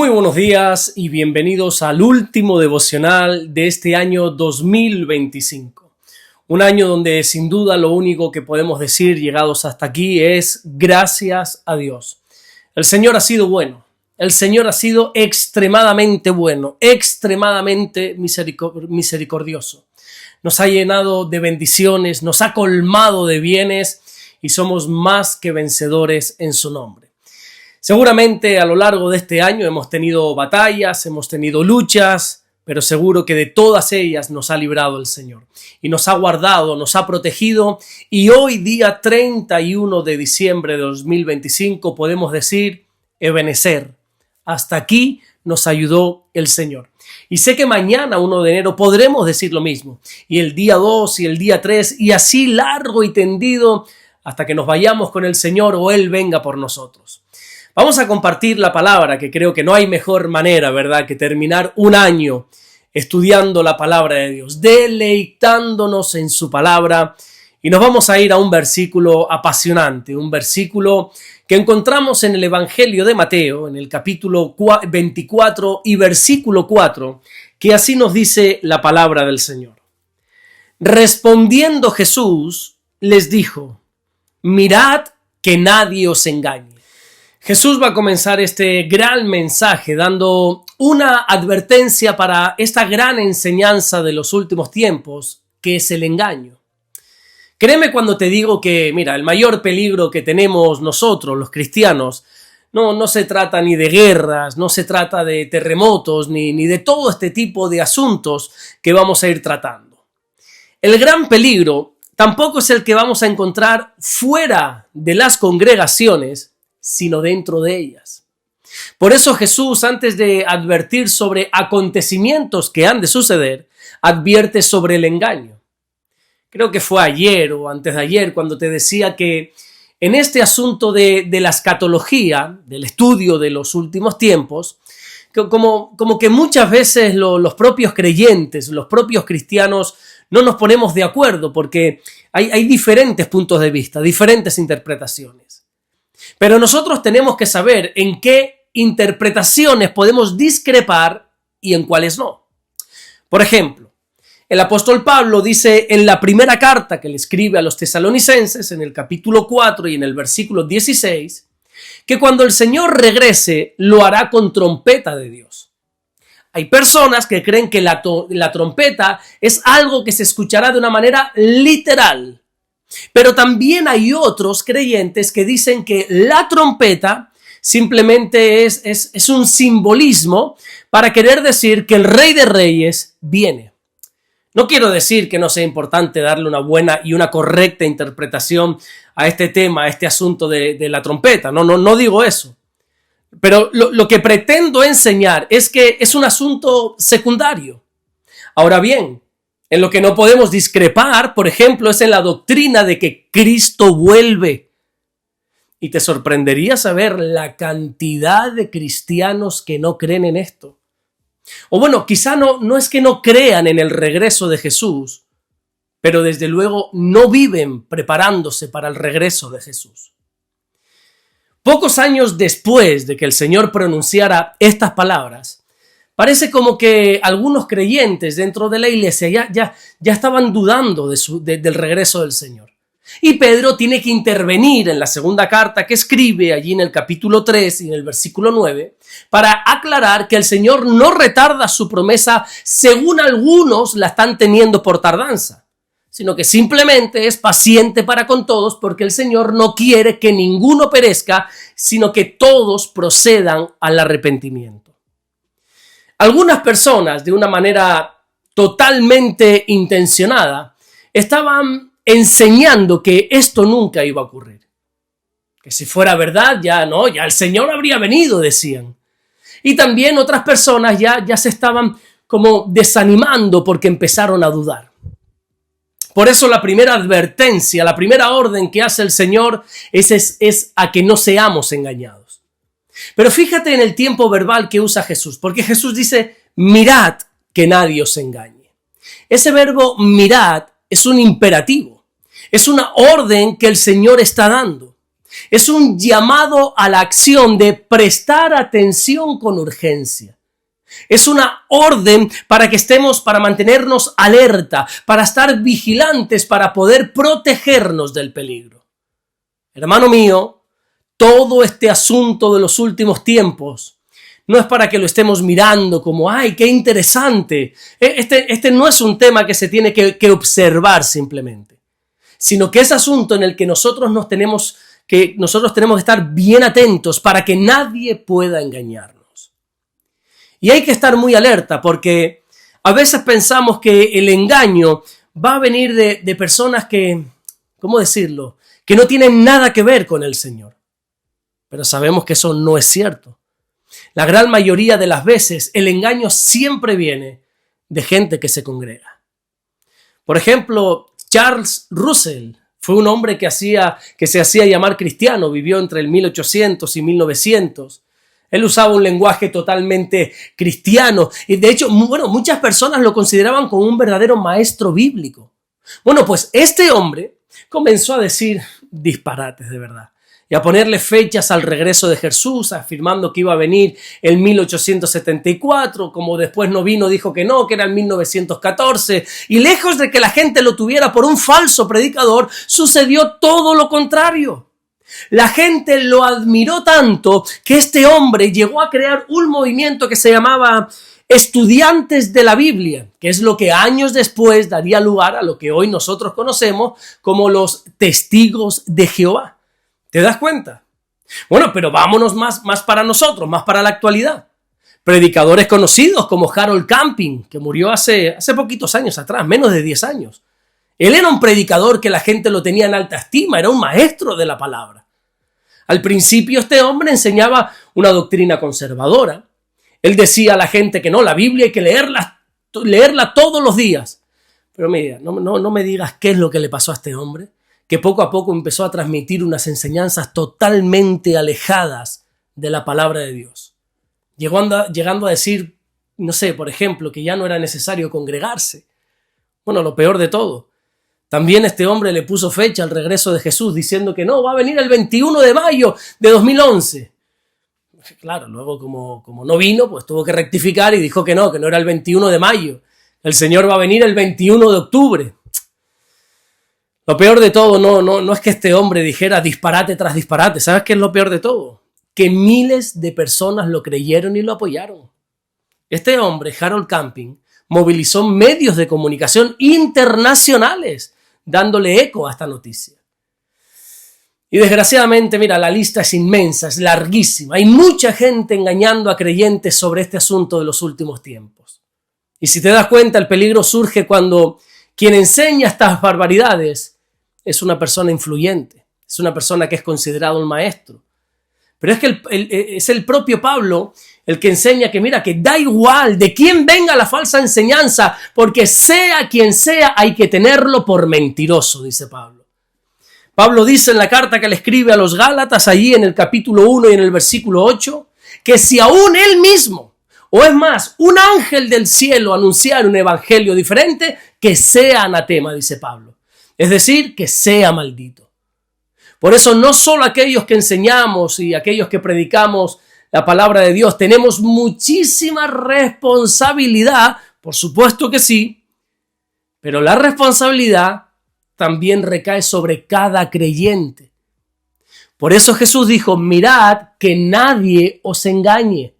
Muy buenos días y bienvenidos al último devocional de este año 2025. Un año donde sin duda lo único que podemos decir llegados hasta aquí es gracias a Dios. El Señor ha sido bueno, el Señor ha sido extremadamente bueno, extremadamente misericordioso. Nos ha llenado de bendiciones, nos ha colmado de bienes y somos más que vencedores en su nombre. Seguramente a lo largo de este año hemos tenido batallas, hemos tenido luchas, pero seguro que de todas ellas nos ha librado el Señor y nos ha guardado, nos ha protegido, y hoy día 31 de diciembre de 2025 podemos decir Ebenezer, hasta aquí nos ayudó el Señor. Y sé que mañana 1 de enero podremos decir lo mismo, y el día 2 y el día 3 y así largo y tendido hasta que nos vayamos con el Señor o Él venga por nosotros. Vamos a compartir la palabra, que creo que no hay mejor manera, ¿verdad?, que terminar un año estudiando la palabra de Dios, deleitándonos en su palabra. Y nos vamos a ir a un versículo apasionante, un versículo que encontramos en el Evangelio de Mateo, en el capítulo 24 y versículo 4, que así nos dice la palabra del Señor. Respondiendo Jesús, les dijo: mirad que nadie os engañe. Jesús va a comenzar este gran mensaje dando una advertencia para esta gran enseñanza de los últimos tiempos, que es el engaño. Créeme cuando te digo que, mira, el mayor peligro que tenemos nosotros, los cristianos, no se trata ni de guerras, no se trata de terremotos, ni de todo este tipo de asuntos que vamos a ir tratando. El gran peligro tampoco es el que vamos a encontrar fuera de las congregaciones, sino dentro de ellas. Por eso Jesús, antes de advertir sobre acontecimientos que han de suceder, advierte sobre el engaño. Creo que fue ayer o antes de ayer cuando te decía que en este asunto de la escatología, del estudio de los últimos tiempos, como que muchas veces los propios creyentes, los propios cristianos, no nos ponemos de acuerdo porque hay diferentes puntos de vista, diferentes interpretaciones. Pero nosotros tenemos que saber en qué interpretaciones podemos discrepar y en cuáles no. Por ejemplo, el apóstol Pablo dice en la primera carta que le escribe a los tesalonicenses, en el capítulo 4 y en el versículo 16, que cuando el Señor regrese lo hará con trompeta de Dios. Hay personas que creen que la trompeta es algo que se escuchará de una manera literal. Pero también hay otros creyentes que dicen que la trompeta simplemente es un simbolismo para querer decir que el Rey de Reyes viene. No quiero decir que no sea importante darle una buena y una correcta interpretación a este tema, a este asunto de la trompeta. No digo eso. Pero lo que pretendo enseñar es que es un asunto secundario. Ahora bien, en lo que no podemos discrepar, por ejemplo, es en la doctrina de que Cristo vuelve. Y te sorprendería saber la cantidad de cristianos que no creen en esto. O bueno, quizá no es que no crean en el regreso de Jesús, pero desde luego no viven preparándose para el regreso de Jesús. Pocos años después de que el Señor pronunciara estas palabras, parece como que algunos creyentes dentro de la iglesia ya estaban dudando del regreso del Señor. Y Pedro tiene que intervenir en la segunda carta que escribe allí en el capítulo 3 y en el versículo 9 para aclarar que el Señor no retarda su promesa según algunos la están teniendo por tardanza, sino que simplemente es paciente para con todos porque el Señor no quiere que ninguno perezca, sino que todos procedan al arrepentimiento. Algunas personas, de una manera totalmente intencionada, estaban enseñando que esto nunca iba a ocurrir. Que si fuera verdad, ya el Señor habría venido, decían. Y también otras personas ya se estaban como desanimando porque empezaron a dudar. Por eso la primera advertencia, la primera orden que hace el Señor es a que no seamos engañados. Pero fíjate en el tiempo verbal que usa Jesús, porque Jesús dice, mirad que nadie os engañe. Ese verbo mirad es un imperativo, es una orden que el Señor está dando. Es un llamado a la acción de prestar atención con urgencia. Es una orden para que estemos, para mantenernos alerta, para estar vigilantes, para poder protegernos del peligro. Hermano mío, todo este asunto de los últimos tiempos no es para que lo estemos mirando como, ¡ay, qué interesante! Este no es un tema que se tiene que observar simplemente, sino que es asunto en el que nosotros tenemos que estar bien atentos para que nadie pueda engañarnos. Y hay que estar muy alerta porque a veces pensamos que el engaño va a venir de personas que, ¿cómo decirlo?, que no tienen nada que ver con el Señor. Pero sabemos que eso no es cierto. La gran mayoría de las veces el engaño siempre viene de gente que se congrega. Por ejemplo, Charles Russell fue un hombre que se hacía llamar cristiano, vivió entre el 1800 y 1900. Él usaba un lenguaje totalmente cristiano y de hecho, muchas personas lo consideraban como un verdadero maestro bíblico. Bueno, pues este hombre comenzó a decir disparates de verdad y a ponerle fechas al regreso de Jesús, afirmando que iba a venir en 1874, como después no vino, dijo que no, que era en 1914, y lejos de que la gente lo tuviera por un falso predicador, sucedió todo lo contrario. La gente lo admiró tanto que este hombre llegó a crear un movimiento que se llamaba Estudiantes de la Biblia, que es lo que años después daría lugar a lo que hoy nosotros conocemos como los Testigos de Jehová. ¿Te das cuenta? Bueno, pero vámonos más para nosotros, más para la actualidad. Predicadores conocidos como Harold Camping, que murió hace poquitos años atrás, menos de 10 años. Él era un predicador que la gente lo tenía en alta estima, era un maestro de la palabra. Al principio este hombre enseñaba una doctrina conservadora. Él decía a la gente que no, la Biblia hay que leerla todos los días. Pero mira, no me digas qué es lo que le pasó a este hombre, que poco a poco empezó a transmitir unas enseñanzas totalmente alejadas de la palabra de Dios. Llegando a decir, no sé, por ejemplo, que ya no era necesario congregarse. Bueno, lo peor de todo, también este hombre le puso fecha al regreso de Jesús, diciendo que no, va a venir el 21 de mayo de 2011. Claro, luego como no vino, pues tuvo que rectificar y dijo que no era el 21 de mayo. El Señor va a venir el 21 de octubre. Lo peor de todo no es que este hombre dijera disparate tras disparate. ¿Sabes qué es lo peor de todo? Que miles de personas lo creyeron y lo apoyaron. Este hombre, Harold Camping, movilizó medios de comunicación internacionales dándole eco a esta noticia. Y desgraciadamente, mira, la lista es inmensa, es larguísima. Hay mucha gente engañando a creyentes sobre este asunto de los últimos tiempos. Y si te das cuenta, el peligro surge cuando quien enseña estas barbaridades es una persona influyente, es una persona que es considerado un maestro. Pero es que es el propio Pablo el que enseña que mira, que da igual de quién venga la falsa enseñanza, porque sea quien sea, hay que tenerlo por mentiroso, dice Pablo. Pablo dice en la carta que le escribe a los Gálatas, allí en el capítulo 1 y en el versículo 8, que si aún él mismo, o es más, un ángel del cielo anunciara un evangelio diferente, que sea anatema, dice Pablo. Es decir, que sea maldito. Por eso no solo aquellos que enseñamos y aquellos que predicamos la palabra de Dios tenemos muchísima responsabilidad, por supuesto que sí, pero la responsabilidad también recae sobre cada creyente. Por eso Jesús dijo, mirad que nadie os engañe.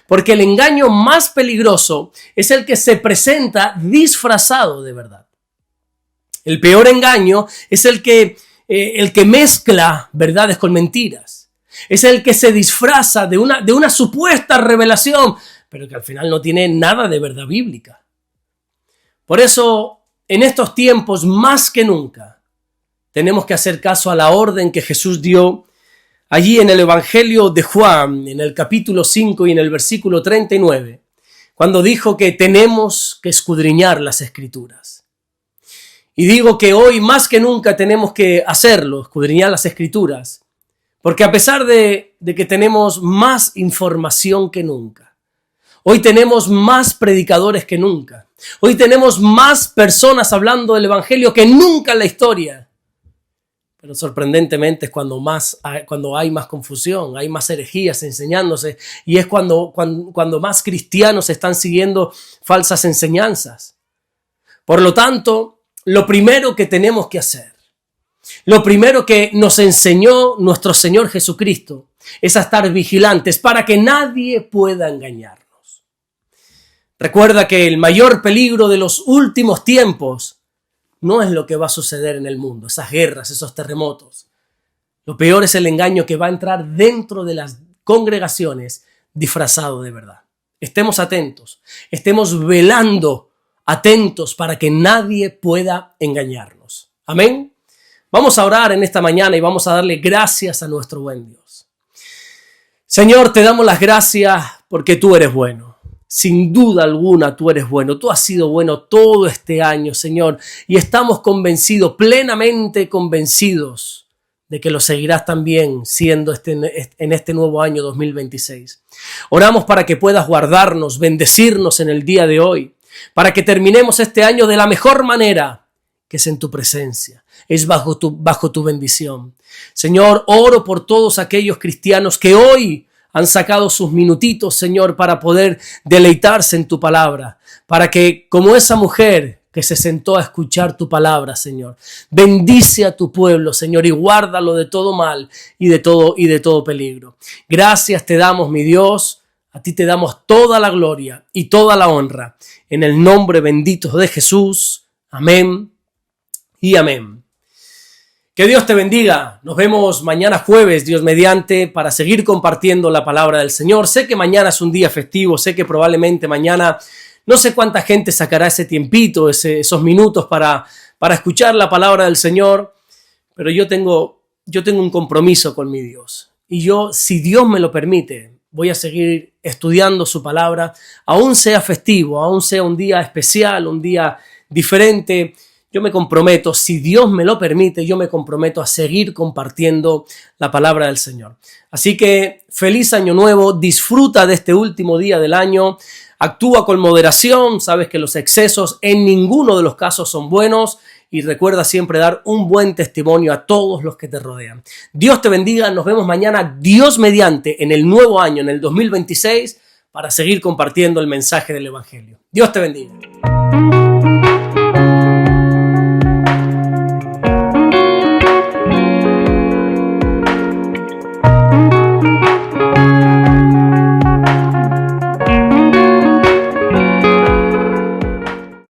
Porque el engaño más peligroso es el que se presenta disfrazado de verdad. El peor engaño es el que mezcla verdades con mentiras. Es el que se disfraza de una supuesta revelación, pero que al final no tiene nada de verdad bíblica. Por eso, en estos tiempos, más que nunca, tenemos que hacer caso a la orden que Jesús dio allí en el Evangelio de Juan, en el capítulo 5 y en el versículo 39, cuando dijo que tenemos que escudriñar las Escrituras. Y digo que hoy más que nunca tenemos que hacerlo, escudriñar las Escrituras, porque a pesar de que tenemos más información que nunca, hoy tenemos más predicadores que nunca, hoy tenemos más personas hablando del Evangelio que nunca en la historia, Pero sorprendentemente es cuando hay más confusión, hay más herejías enseñándose, y es cuando más cristianos están siguiendo falsas enseñanzas. Por lo tanto, lo primero que tenemos que hacer, lo primero que nos enseñó nuestro Señor Jesucristo, es a estar vigilantes para que nadie pueda engañarnos. Recuerda que el mayor peligro de los últimos tiempos no es lo que va a suceder en el mundo, esas guerras, esos terremotos. Lo peor es el engaño que va a entrar dentro de las congregaciones disfrazado de verdad. Estemos atentos, estemos velando, atentos para que nadie pueda engañarnos. Amén. Vamos a orar en esta mañana y vamos a darle gracias a nuestro buen Dios. Señor, te damos las gracias porque tú eres bueno. Sin duda alguna tú eres bueno, tú has sido bueno todo este año, Señor, y estamos convencidos, plenamente convencidos de que lo seguirás también siendo en este nuevo año 2026. Oramos para que puedas guardarnos, bendecirnos en el día de hoy, para que terminemos este año de la mejor manera, que es en tu presencia, es bajo tu bendición. Señor, oro por todos aquellos cristianos que hoy han sacado sus minutitos, Señor, para poder deleitarse en tu palabra, para que, como esa mujer que se sentó a escuchar tu palabra, Señor, bendice a tu pueblo, Señor, y guárdalo de todo mal y de todo peligro. Gracias te damos, mi Dios, a ti te damos toda la gloria y toda la honra, en el nombre bendito de Jesús. Amén y amén. Que Dios te bendiga. Nos vemos mañana jueves, Dios mediante, para seguir compartiendo la palabra del Señor. Sé que mañana es un día festivo, sé que probablemente mañana no sé cuánta gente sacará ese tiempito, esos minutos para escuchar la palabra del Señor, pero yo tengo un compromiso con mi Dios. Y yo, si Dios me lo permite, voy a seguir estudiando su palabra, aún sea festivo, aún sea un día especial, un día diferente. Yo me comprometo, si Dios me lo permite, yo me comprometo a seguir compartiendo la palabra del Señor. Así que feliz año nuevo, disfruta de este último día del año, actúa con moderación, sabes que los excesos en ninguno de los casos son buenos y recuerda siempre dar un buen testimonio a todos los que te rodean. Dios te bendiga, nos vemos mañana, Dios mediante, en el nuevo año, en el 2026, para seguir compartiendo el mensaje del Evangelio. Dios te bendiga.